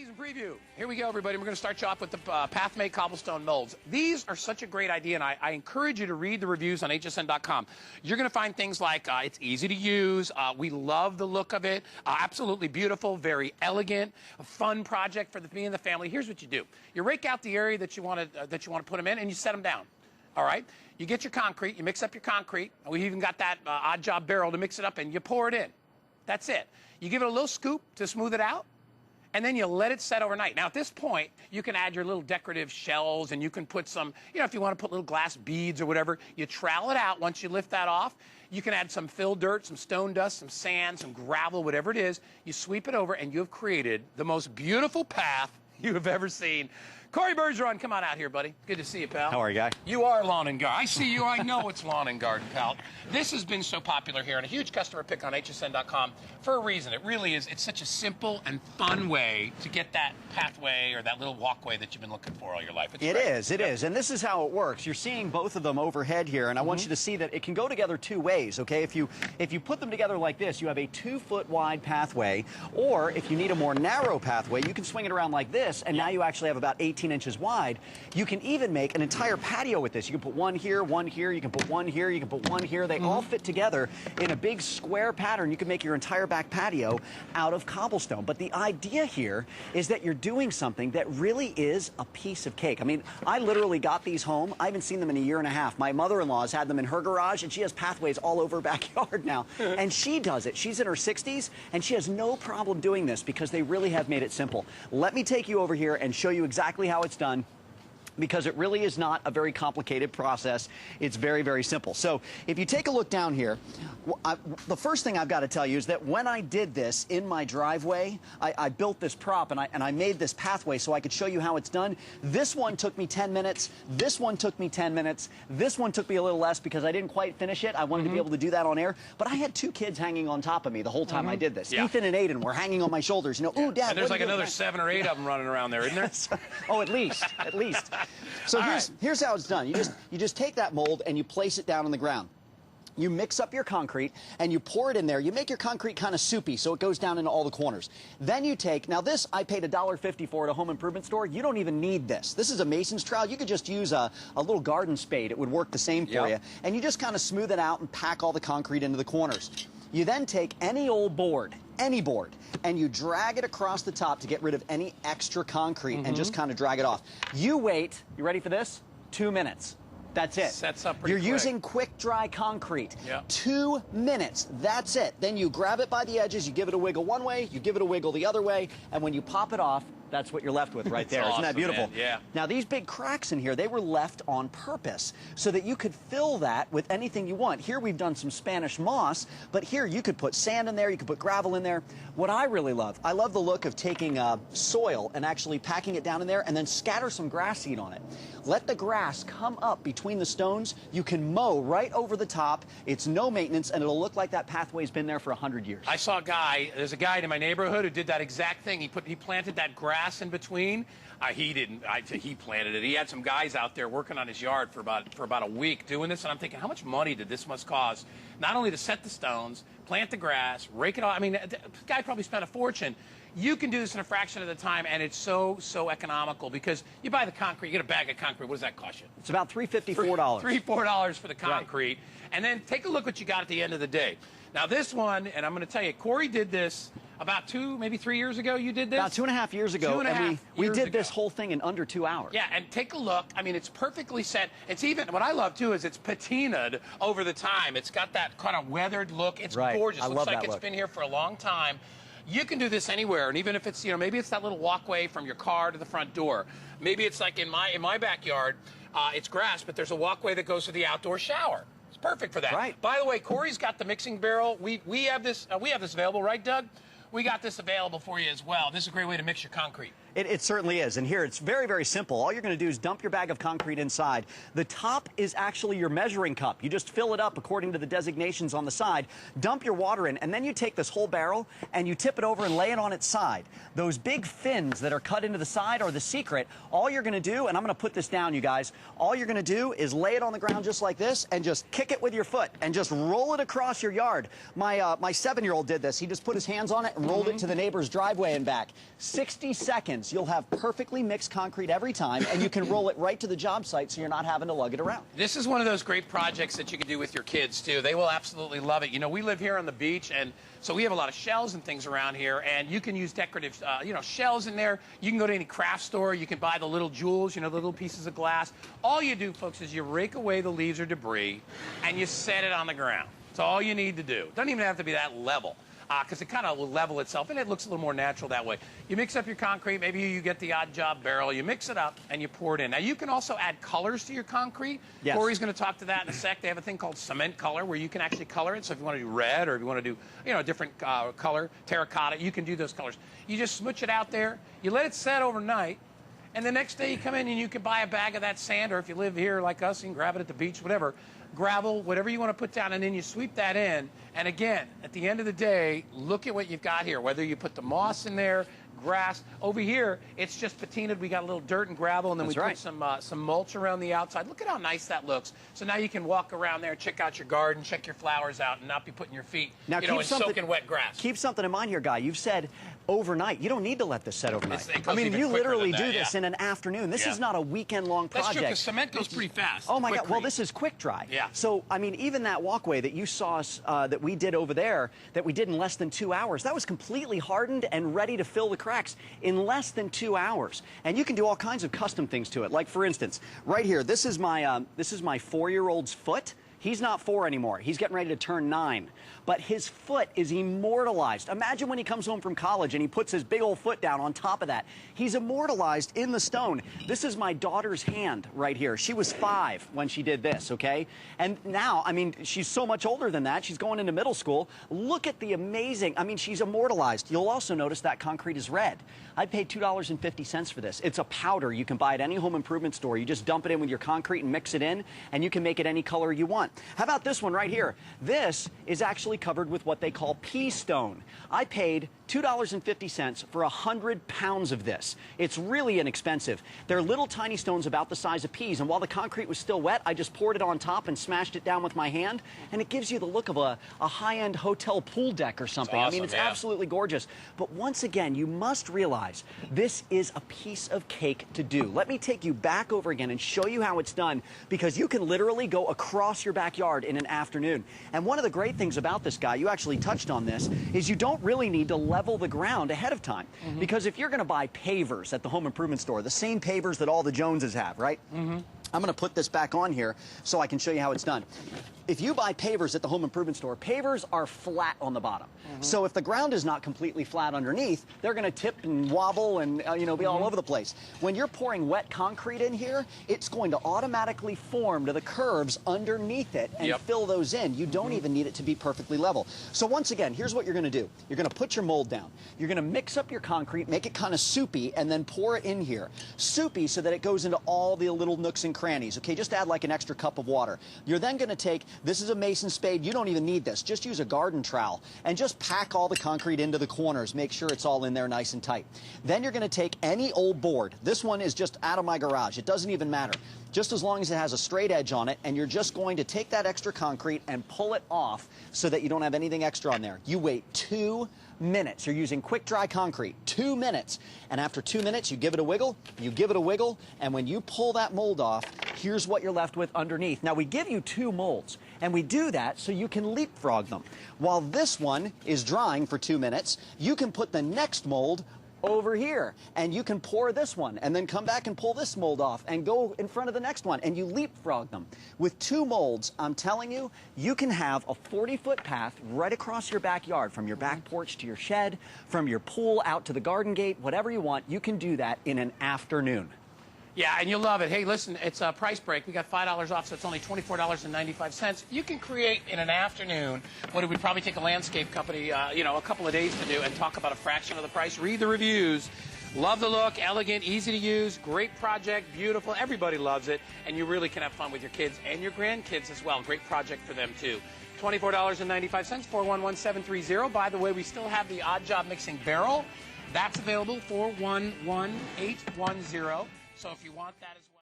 Season preview. Here we go, everybody. We're going to start you off with the Pathmate cobblestone molds. These are such a great idea, and I encourage you to read the reviews on hsn.com. You're going to find things like it's easy to use. We love the look of it. Absolutely beautiful, very elegant, a fun project for me and the family. Here's what you do: you rake out the area that you want to put them in, and you set them down. All right. You get your concrete. You mix up your concrete. We even got that odd job barrel to mix it up in. You pour it in. That's it. You give it a little scoop to smooth it out, and then you let it set overnight. Now, at this point, you can add your little decorative shells, and you can put some, if you want to put little glass beads or whatever, you trowel it out. Once you lift that off, you can add some fill dirt, some stone dust, some sand, some gravel, whatever it is. You sweep it over, and you have created the most beautiful path you have ever seen. Corey Bergeron, come on out here, buddy. Good to see you, pal. How are you, guy? You are lawn and garden. I see you. I know it's lawn and garden, pal. This has been so popular here and a huge customer pick on hsn.com for a reason. It really is. It's such a simple and fun way to get that pathway or that little walkway that you've been looking for all your life. It is. And this is how it works. You're seeing both of them overhead here, and I want you to see that it can go together two ways, okay? If you put them together like this, you have a 2-foot wide pathway, or if you need a more narrow pathway, you can swing it around like this, and now you actually have about 18 inches wide. You can even make an entire patio with this. You can put one here, you can put one here, you can put one here. They all fit together in a big square pattern. You can make your entire back patio out of cobblestone. But the idea here is that you're doing something that really is a piece of cake. I mean, I literally got these home. I haven't seen them in a year and a half. My mother-in-law has had them in her garage, and she has pathways all over her backyard now. And she does it. She's in her 60s, and she has no problem doing this because they really have made it simple. Let me take you over here and show you exactly how it's done, because it really is not a very complicated process. It's very, very simple. So if you take a look down here, the first thing I've got to tell you is that when I did this in my driveway, I built this prop and I made this pathway so I could show you how it's done. This one took me 10 minutes. This one took me 10 minutes. This one took me a little less because I didn't quite finish it. I wanted to be able to do that on air. But I had 2 kids hanging on top of me the whole time I did this. Yeah. Ethan and Aiden were hanging on my shoulders. Ooh, Dad. And there's like another 7 or 8 of them running around there, isn't there? Oh, at least. So here's how it's done. You just take that mold and you place it down on the ground. You mix up your concrete and you pour it in there. You make your concrete kind of soupy so it goes down into all the corners. Then you take, now this I paid $1.50 for at a home improvement store. You don't even need this. This is a mason's trowel. You could just use a little garden spade. It would work the same for you. And you just kind of smooth it out and pack all the concrete into the corners. You then take any old board, and you drag it across the top to get rid of any extra concrete and just kind of drag it off. You wait, you ready for this? 2 minutes. That's it. Sets up pretty quick. You're using quick dry concrete. Yep. 2 minutes. That's it. Then you grab it by the edges, you give it a wiggle one way, you give it a wiggle the other way, and when you pop it off, that's what you're left with right there. Awesome, isn't that beautiful? Man. Yeah. Now, these big cracks in here, they were left on purpose so that you could fill that with anything you want. Here we've done some Spanish moss, but here you could put sand in there, you could put gravel in there. What I really love, I love the look of taking soil and actually packing it down in there and then scatter some grass seed on it. Let the grass come up between the stones. You can mow right over the top. It's no maintenance, and it'll look like that pathway's been there for 100 years. I saw there's a guy in my neighborhood who did that exact thing. He planted that grass in between. He planted it. He had some guys out there working on his yard for about a week doing this, and I'm thinking, how much money did this must cost? Not only to set the stones, plant the grass, rake it off. I mean, the guy probably spent a fortune. You can do this in a fraction of the time, and it's so economical because you buy the concrete, you get a bag of concrete. What does that cost you? It's about $3.50, $4. $3-4 for the concrete. Right. And then take a look what you got at the end of the day. Now, this one, and I'm going to tell you, Corey did this about 2, maybe 3 years ago. You did this? About 2.5 years ago. And we did this whole thing in under 2 hours. Yeah, and take a look. I mean, it's perfectly set. It's even, what I love, too, is it's patinaed over the time. It's got that kind of weathered look. It's gorgeous. I looks love like it's been here for a long time. You can do this anywhere, and even if it's, maybe it's that little walkway from your car to the front door. Maybe it's like in my backyard, it's grass, but there's a walkway that goes to the outdoor shower. It's perfect for that. Right. By the way, Corey's got the mixing barrel. We have this available, right, Doug? We got this available for you as well. This is a great way to mix your concrete. It certainly is. And here, it's very, very simple. All you're going to do is dump your bag of concrete inside. The top is actually your measuring cup. You just fill it up according to the designations on the side, dump your water in, and then you take this whole barrel and you tip it over and lay it on its side. Those big fins that are cut into the side are the secret. All you're going to do, and I'm going to put this down, you guys, all you're going to do is lay it on the ground just like this and just kick it with your foot and just roll it across your yard. My 7-year-old did this. He just put his hands on it and and rolled it to the neighbor's driveway and back. 60 seconds, you'll have perfectly mixed concrete every time, and you can roll it right to the job site so you're not having to lug it around. This is one of those great projects that you can do with your kids, too. They will absolutely love it. You know, we live here on the beach, and so we have a lot of shells and things around here, and you can use decorative, shells in there. You can go to any craft store. You can buy the little jewels, the little pieces of glass. All you do, folks, is you rake away the leaves or debris, and you set it on the ground. That's all you need to do. Doesn't even have to be that level, because it kind of will level itself, and it looks a little more natural that way. You mix up your concrete. Maybe you get the odd job barrel. You mix it up, and you pour it in. Now, you can also add colors to your concrete. Yes. Corey's going to talk to that in a sec. They have a thing called cement color where you can actually color it. So if you want to do red, or if you want to do, a different color, terracotta, you can do those colors. You just smooch it out there. You let it set overnight. And the next day you come in and you can buy a bag of that sand, or if you live here like us, you can grab it at the beach, whatever. Gravel, whatever you want to put down, and then you sweep that in. And again, at the end of the day, look at what you've got here. Whether you put the moss in there, grass. Over here, it's just patinaed. We got a little dirt and gravel, and then we put some mulch around the outside. Look at how nice that looks. So now you can walk around there, check out your garden, check your flowers out, and not be putting your feet, now, in soaking wet grass. Keep something in mind here, Guy. You've said overnight. You don't need to let this set overnight. I mean, you literally do this in an afternoon. This is not a weekend-long project. That's true, because cement goes pretty fast. Oh, my God. Well, this is quick dry. Yeah. So, I mean, even that walkway that you saw us, that we did over there, that we did in less than 2 hours, that was completely hardened and ready to fill the cracks in less than 2 hours. And you can do all kinds of custom things to it. Like, for instance, right here, this is my 4-year-old's foot. He's not 4 anymore. He's getting ready to turn 9. But his foot is immortalized. Imagine when he comes home from college and he puts his big old foot down on top of that. He's immortalized in the stone. This is my daughter's hand right here. She was 5 when she did this, okay? And now, I mean, she's so much older than that. She's going into middle school. Look at the amazing, I mean, she's immortalized. You'll also notice that concrete is red. I paid $2.50 for this. It's a powder. You can buy it at any home improvement store. You just dump it in with your concrete and mix it in, and you can make it any color you want. How about this one right here? This is actually covered with what they call pea stone. I paid $2.50 for 100 pounds of this. It's really inexpensive. They're little tiny stones about the size of peas, and while the concrete was still wet, I just poured it on top and smashed it down with my hand, and it gives you the look of a high-end hotel pool deck or something. Awesome, I mean, it's absolutely gorgeous. But once again, you must realize this is a piece of cake to do. Let me take you back over again and show you how it's done, because you can literally go across your backyard in an afternoon. And one of the great things about this, Guy, you actually touched on this, is you don't really need to level the ground ahead of time. Because if you're going to buy pavers at the home improvement store, the same pavers that all the Joneses have, right? I'm going to put this back on here so I can show you how it's done. If you buy pavers at the home improvement store, pavers are flat on the bottom. So if the ground is not completely flat underneath, they're going to tip and wobble and be all over the place. When you're pouring wet concrete in here, it's going to automatically form to the curves underneath it and fill those in. You don't even need it to be perfectly level. So once again, here's what you're going to do. You're going to put your mold down. You're going to mix up your concrete, make it kind of soupy, and then pour it in here. Soupy so that it goes into all the little nooks and crannies. Okay, just add like an extra cup of water. You're then going to take, this is a mason spade. You don't even need this. Just use a garden trowel and just pack all the concrete into the corners. Make sure it's all in there nice and tight. Then you're going to take any old board. This one is just out of my garage. It doesn't even matter. Just as long as it has a straight edge on it, and you're just going to take that extra concrete and pull it off so that you don't have anything extra on there. You wait 2 minutes. You're using quick dry concrete. 2 minutes. And after 2 minutes, you give it a wiggle, and when you pull that mold off, here's what you're left with underneath. Now, we give you 2 molds, and we do that so you can leapfrog them. While this one is drying for 2 minutes, you can put the next mold over here, and you can pour this one and then come back and pull this mold off and go in front of the next one, and you leapfrog them. With 2 molds, I'm telling you, you can have a 40-foot path right across your backyard, from your back porch to your shed, from your pool out to the garden gate, whatever you want. You can do that in an afternoon. Yeah, and you'll love it. Hey, listen, it's a price break. We got $5 off, so it's only $24.95. You can create in an afternoon what it would probably take a landscape company, a couple of days to do, and talk about a fraction of the price. Read the reviews. Love the look, elegant, easy to use, great project, beautiful. Everybody loves it, and you really can have fun with your kids and your grandkids as well. Great project for them, too. $24.95, 411-730. By the way, we still have the Odd Job Mixing Barrel. That's available, 411-810. So if you want that as well.